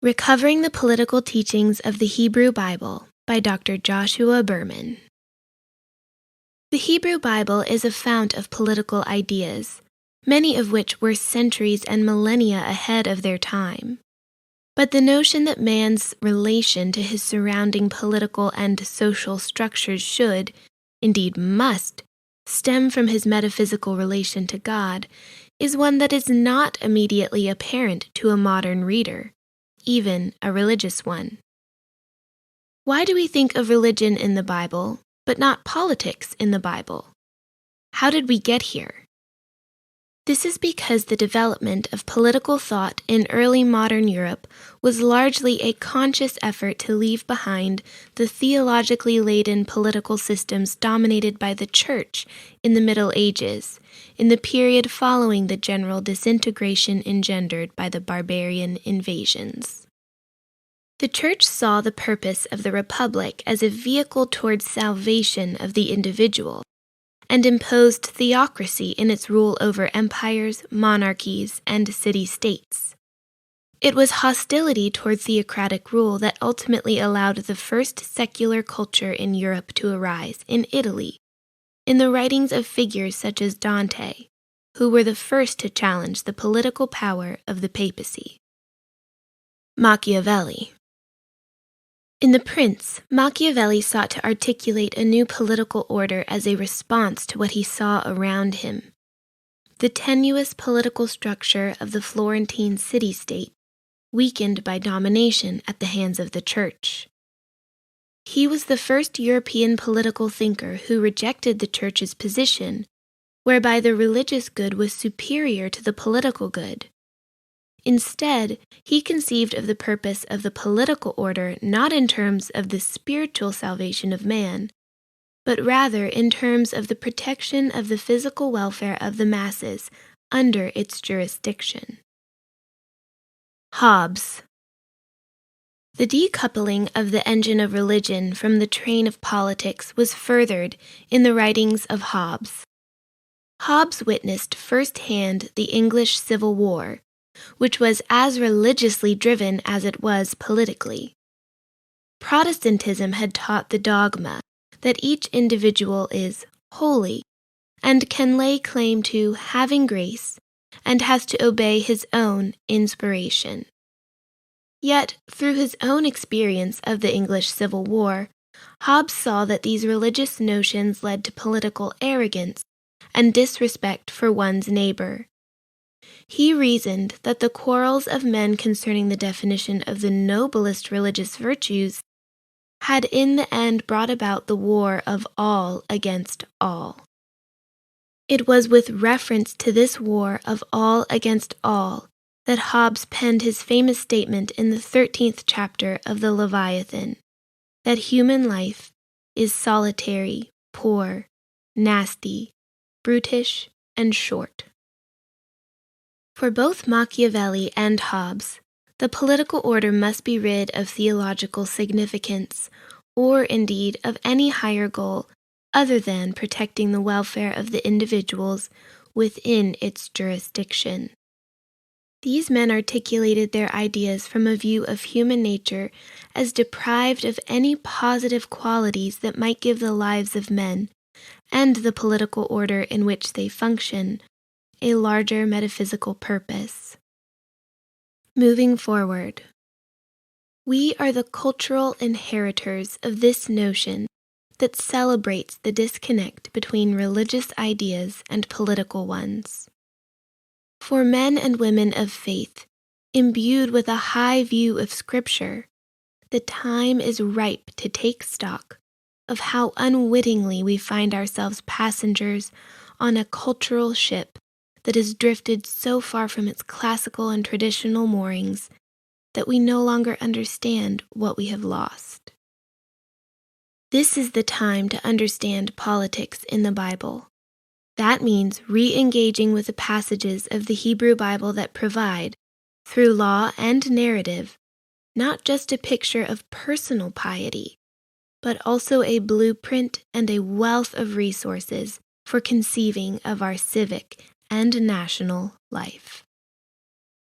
Recovering the Political Teachings of the Hebrew Bible by Dr. Joshua Berman. The Hebrew Bible is a fount of political ideas, many of which were centuries and millennia ahead of their time. But the notion that man's relation to his surrounding political and social structures should, indeed must, stem from his metaphysical relation to God is one that is not immediately apparent to a modern reader, even a religious one. Why do we think of religion in the Bible, but not politics in the Bible? How did we get here? This is because the development of political thought in early modern Europe was largely a conscious effort to leave behind the theologically laden political systems dominated by the Church in the Middle Ages, in the period following the general disintegration engendered by the barbarian invasions. The Church saw the purpose of the Republic as a vehicle towards salvation of the individual, and imposed theocracy in its rule over empires, monarchies, and city-states. It was hostility toward theocratic rule that ultimately allowed the first secular culture in Europe to arise in Italy, in the writings of figures such as Dante, who were the first to challenge the political power of the papacy. Machiavelli. In The Prince, Machiavelli sought to articulate a new political order as a response to what he saw around him. The tenuous political structure of the Florentine city-state, weakened by domination at the hands of the Church. He was the first European political thinker who rejected the Church's position, whereby the religious good was superior to the political good. Instead, he conceived of the purpose of the political order not in terms of the spiritual salvation of man, but rather in terms of the protection of the physical welfare of the masses under its jurisdiction. Hobbes. The decoupling of the engine of religion from the train of politics was furthered in the writings of Hobbes. Hobbes witnessed firsthand the English Civil War, which was as religiously driven as it was politically. Protestantism had taught the dogma that each individual is holy and can lay claim to having grace and has to obey his own inspiration. Yet, through his own experience of the English Civil War, Hobbes saw that these religious notions led to political arrogance and disrespect for one's neighbor. He reasoned that the quarrels of men concerning the definition of the noblest religious virtues had in the end brought about the war of all against all. It was with reference to this war of all against all that Hobbes penned his famous statement in the 13th chapter of the Leviathan, that human life is solitary, poor, nasty, brutish, and short. For both Machiavelli and Hobbes, the political order must be rid of theological significance, or indeed of any higher goal other than protecting the welfare of the individuals within its jurisdiction. These men articulated their ideas from a view of human nature as deprived of any positive qualities that might give the lives of men, and the political order in which they function, a larger metaphysical purpose. Moving forward, we are the cultural inheritors of this notion that celebrates the disconnect between religious ideas and political ones. For men and women of faith, imbued with a high view of Scripture, the time is ripe to take stock of how unwittingly we find ourselves passengers on a cultural ship that has drifted so far from its classical and traditional moorings that we no longer understand what we have lost. This is the time to understand politics in the Bible. That means re-engaging with the passages of the Hebrew Bible that provide, through law and narrative, not just a picture of personal piety, but also a blueprint and a wealth of resources for conceiving of our civic and national life.